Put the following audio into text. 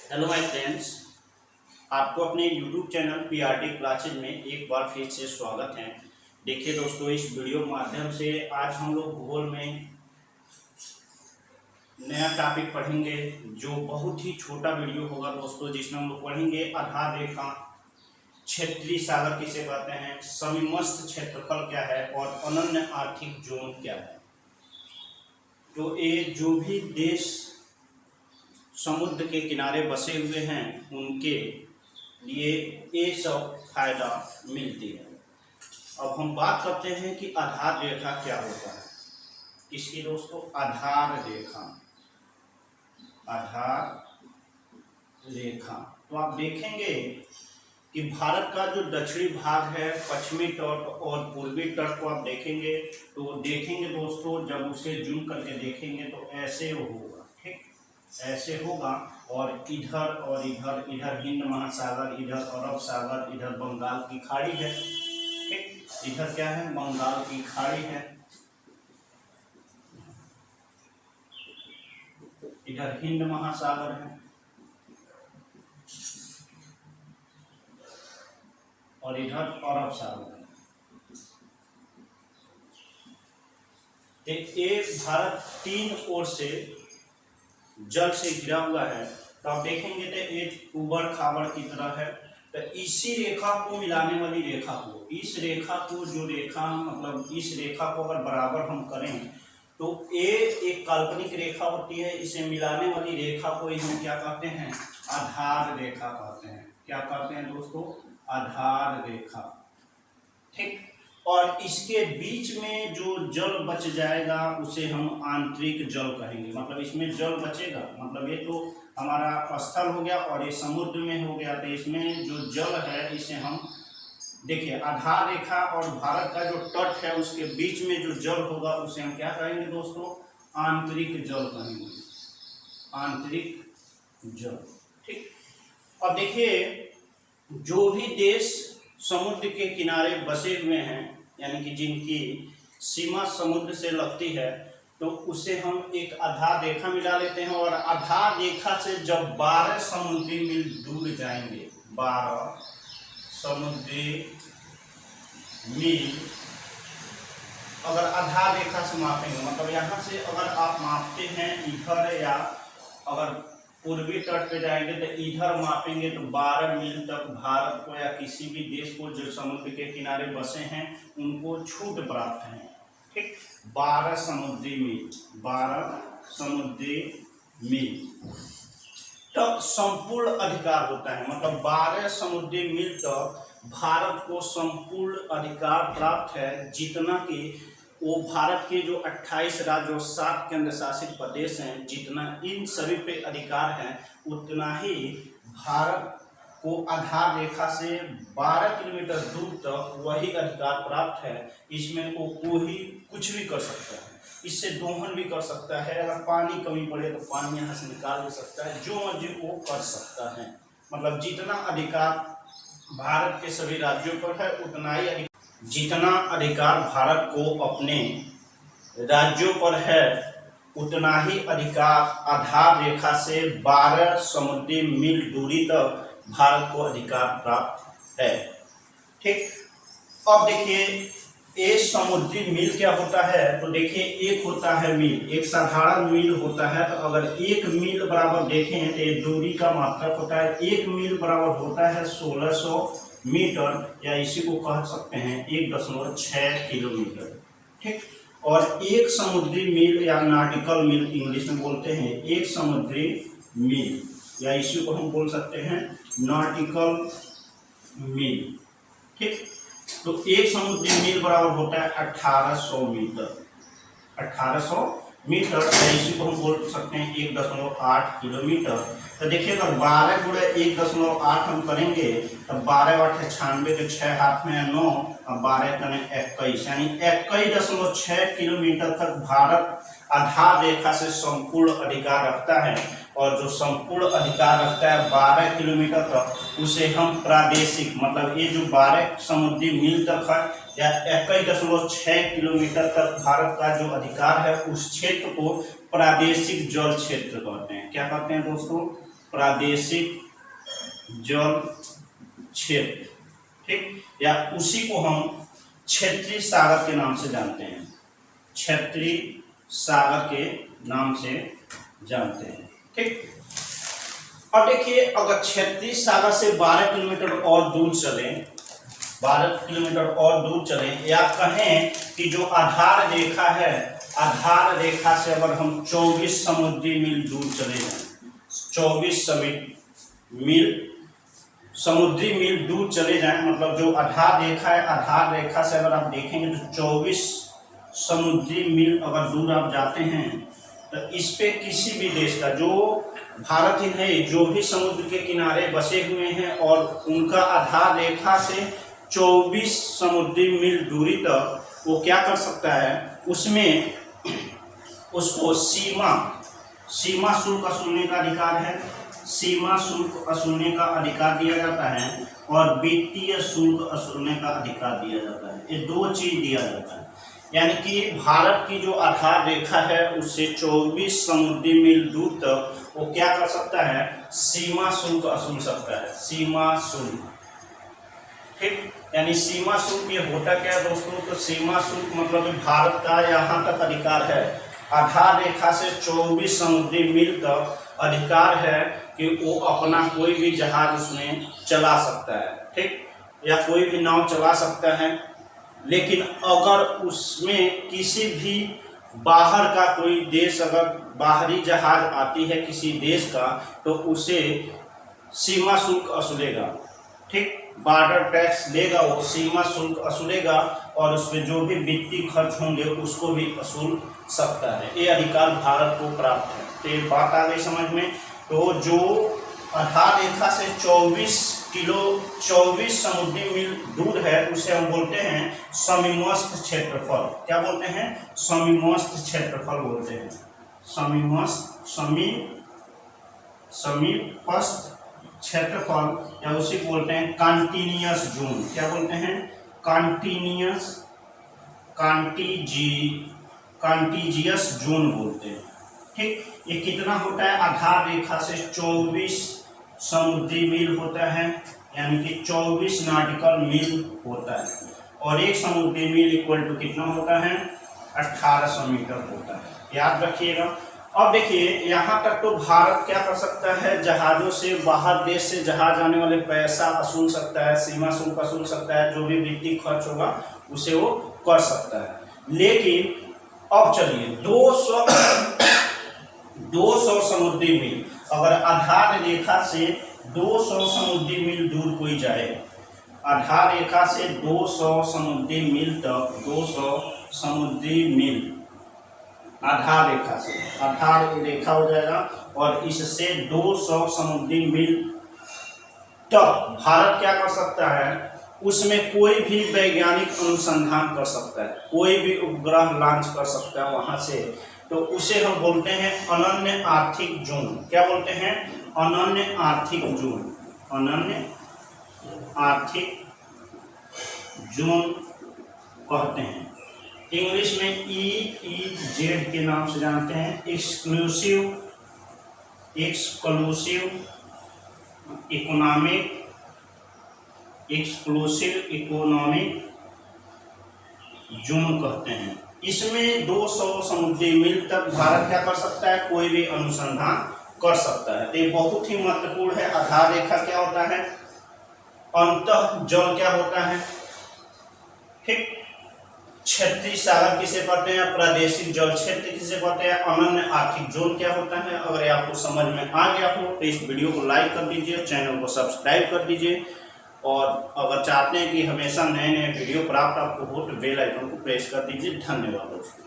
Hello my friends. आपको अपने YouTube channel PRT classes में एक बार फिर से स्वागत है। देखिए दोस्तों, इस वीडियो माध्यम से आज हम लोग भूगोल में नया टॉपिक पढ़ेंगे जो बहुत ही छोटा वीडियो होगा दोस्तों, जिसमें हम लोग पढ़ेंगे आधार रेखा, क्षेत्रीय सागर किसे कहते हैं, समीमस्त क्षेत्रफल क्या है और अनन्य आर्थिक जोन क्या है। तो ये जो भी देश समुद्र के किनारे बसे हुए हैं उनके लिए ये सब फायदा मिलती है। अब हम बात करते हैं कि आधार रेखा क्या होता है। किसकी दोस्तों? आधार रेखा। आधार रेखा तो आप देखेंगे कि भारत का जो दक्षिणी भाग है, पश्चिमी तट और पूर्वी तट को आप देखेंगे तो देखेंगे दोस्तों, जब उसे जूम करके देखेंगे तो ऐसे होगा, ठीक ऐसे होगा। और इधर इधर हिंद महासागर, इधर अरब सागर, इधर बंगाल की खाड़ी है, ठीक। इधर क्या है? बंगाल की खाड़ी है, इधर हिंद महासागर है और इधर अरब सागर है। तो ये भारत तीन ओर से जल से घिरा हुआ है। तो आप देखेंगे तो एक उबड़ खाबड़ की तरह है। तो इसी रेखा को मिलाने वाली रेखा को, इस रेखा को, जो रेखा मतलब इस रेखा को अगर बराबर हम करें तो ये एक काल्पनिक रेखा होती है। इसे मिलाने वाली रेखा को हम क्या कहते हैं? आधार रेखा कहते हैं। क्या कहते हैं दोस्तों? आधार रेखा, ठीक। और इसके बीच में जो जल बच जाएगा उसे हम आंतरिक जल कहेंगे। मतलब इसमें जल बचेगा, मतलब ये तो हमारा स्थल हो गया और ये समुद्र में हो गया। तो इसमें जो जल है इसे हम देखिए, आधार रेखा और भारत का जो तट है उसके बीच में जो जल होगा उसे हम क्या कहेंगे दोस्तों? आंतरिक जल कहेंगे। आंतरिक जल, ठीक। अब देखिए, जो भी देश समुद्र के किनारे बसे हुए हैं, यानी कि जिनकी सीमा समुद्र से लगती है, तो उसे हम एक आधार रेखा मिला लेते हैं। और आधार रेखा से जब 12 समुद्री मील दूर जाएंगे, 12 समुद्री मील अगर आधार रेखा से मापेंगे, मतलब यहाँ से अगर आप मापते हैं इधर, या अगर पूर्वी तट पे जाएंगे तो इधर मापेंगे तो 12 मील तक भारत को या किसी भी देश को जो समुद्र के किनारे बसे हैं उनको छूट प्राप्त है, ठीक। 12 समुद्री मील, 12 समुद्री मील तक संपूर्ण अधिकार होता है। मतलब 12 समुद्री मील तक भारत को संपूर्ण अधिकार प्राप्त है, जितना कि वो भारत के जो 28 राज्य और 7 केंद्र शासित प्रदेश हैं, जितना इन सभी पे अधिकार है, उतना ही भारत को आधार रेखा से 12 किलोमीटर दूर तक वही अधिकार प्राप्त है। इसमें वो कोई कुछ भी कर सकता है, इससे दोहन भी कर सकता है, अगर पानी कमी पड़े तो पानी यहाँ से निकाल भी सकता है, जो मर्जी वो कर सकता है। मतलब जितना अधिकार भारत के सभी राज्यों पर है उतना ही जितना अधिकार भारत को अपने राज्यों पर है उतना ही अधिकार आधार रेखा से 12 समुद्री मील दूरी तक भारत को अधिकार प्राप्त है, ठीक। अब देखिए, एक समुद्री मील क्या होता है? तो देखिए, एक होता है मील, एक साधारण मील होता है। तो अगर 1 मील बराबर देखें तो ये दूरी का मात्रक होता है। 1 मील बराबर होता है 1600 मीटर, या इसी को कह सकते हैं 1.6 किलोमीटर, ठीक। और एक समुद्री मील या नॉटिकल मील इंग्लिश में बोलते हैं, एक समुद्री मील, या इसी को हम बोल सकते हैं नॉटिकल मील, ठीक। तो एक समुद्री मील बराबर होता है 1800 मीटर, 1800 मीटर, इसी को हम बोल सकते हैं 1.8 किलोमीटर। तो देखिए, अगर 12 गुणे 1.8 हम करेंगे तो 12 8 96 के 6 हाथ में 9 और 12 करें 21, यानी 21.6 किलोमीटर तक भारत आधार रेखा से संपूर्ण अधिकार रखता है। और जो संपूर्ण अधिकार रखता है 12 किलोमीटर तक, उसे हम प्रादेशिक, मतलब ये जो 12 समुद्री मील तक है या 21.6 किलोमीटर तक भारत का जो अधिकार है, उस क्षेत्र को प्रादेशिक जल क्षेत्र कहते हैं। क्या कहते हैं दोस्तों? प्रादेशिक जल क्षेत्र, ठीक, या उसी को हम क्षेत्रीय सागर के नाम से जानते हैं, क्षेत्रीय सागर के नाम से जानते हैं, ठीक। अब देखिए, अगर क्षेत्रीय सागर से 12 किलोमीटर और दूर चलें, 12 किलोमीटर और दूर चलें, या कहें कि जो आधार रेखा है, आधार रेखा से अगर हम 24 समुद्री मील दूर चले जाएं, 24 समुद्री मील दूर चले जाएं, मतलब जो आधार रेखा है, आधार रेखा से अगर आप देखेंगे तो 24 समुद्री मील अगर दूर आप जाते हैं, तो इस पे किसी भी देश का, जो भारत ही नहीं, जो भी समुद्र के किनारे बसे हुए हैं और उनका आधार रेखा से 24 समुद्री मील दूरी तक वो क्या कर सकता है, उसमें उसको सीमा शुल्क वसूलने का अधिकार है, सीमा शुल्क वसूलने का अधिकार दिया जाता है, और वित्तीय शुल्क वसूलने का अधिकार दिया जाता है। ये दो चीज दिया जाता है। यानी कि भारत की जो आधार रेखा है उससे 24 समुद्री मील दूर तक वो क्या कर सकता है, सीमा शुल्क वसूल सकता है, सीमा शुल्क, ठीक। यानी सीमा शुल्क ये होता क्या है दोस्तों, तो सीमा शुल्क मतलब भारत का यहाँ तक अधिकार है, आधार रेखा से 24 समुद्री मील तक अधिकार है कि वो अपना कोई भी जहाज उसमें चला सकता है, ठीक, या कोई भी नाव चला सकता है। लेकिन अगर उसमें किसी भी बाहर का कोई देश, अगर बाहरी जहाज आती है किसी देश का, तो उसे सीमा शुल्क वसूलेगा, ठीक, बॉर्डर टैक्स लेगा, वो सीमा शुल्क वसूलेगा, और उसमें जो भी वित्तीय खर्च होंगे उसको भी वसूल सकता है। ये अधिकार भारत को प्राप्त है। तो ये बात आ गई समझ में। तो जो आधार रेखा से 24 समुद्री मील दूर है उसे हम बोलते हैं समीपस्थ क्षेत्रफल। क्या बोलते हैं, समीपस्थ क्षेत्रफल बोलते हैं, समीपस्थ क्षेत्रफल, या उसी को बोलते हैं कॉन्टिन्यूअस जोन। क्या बोलते हैं, कॉन्टिजियस जोन बोलते हैं, ठीक। ये कितना होता है, आधार रेखा से 24 समुद्री मील होता है, यानी कि 24 नॉटिकल मील होता है, और एक समुद्री मील इक्वल टू कितना होता है, 1800 मीटर होता है, याद रखिएगा। अब देखिए, यहाँ तक तो भारत क्या कर सकता है, जहाजों से, बाहर देश से जहाज आने वाले पैसा वसूल सकता है, सीमा शुल्क वसूल सकता है, जो भी वित्तीय खर्च होगा उसे वो कर सकता है। लेकिन अब चलिए 200 समुद्री मील, अगर आधार रेखा से 200 समुद्री मील दूर कोई जाए, आधार रेखा से 200 समुद्री मील तक, 200 समुद्री मील आधार रेखा से, आधार रेखा हो जाएगा, और इससे 200 समुद्री मील तक भारत क्या कर सकता है, उसमें कोई भी वैज्ञानिक अनुसंधान कर सकता है, कोई भी उपग्रह लॉन्च कर सकता है वहां से। तो उसे हम बोलते हैं अनन्य आर्थिक जोन। क्या बोलते हैं, अनन्य आर्थिक जोन, अनन्य आर्थिक जोन कहते हैं। इंग्लिश में EEZ के नाम से जानते हैं, एक्सक्लूसिव इकोनॉमिक जोन कहते हैं। इसमें 200 समुद्री मील तक भारत क्या कर सकता है, कोई भी अनुसंधान कर सकता है। ये बहुत ही महत्वपूर्ण है। आधार रेखा क्या होता है, अंतः जल क्या होता है, ठीक, क्षेत्रीय सागर किसे कहते हैं, प्रादेशिक जल क्षेत्र किसे कहते हैं, अनन्य आर्थिक जोन क्या होता है। अगर ये आपको समझ में आ गया हो तो इस वीडियो को लाइक कर दीजिए, चैनल को सब्सक्राइब कर दीजिए, और अगर चाहते हैं कि हमेशा नए नए वीडियो प्राप्त आपको हो तो बेल आइकन को प्रेस कर दीजिए। धन्यवाद दोस्तों।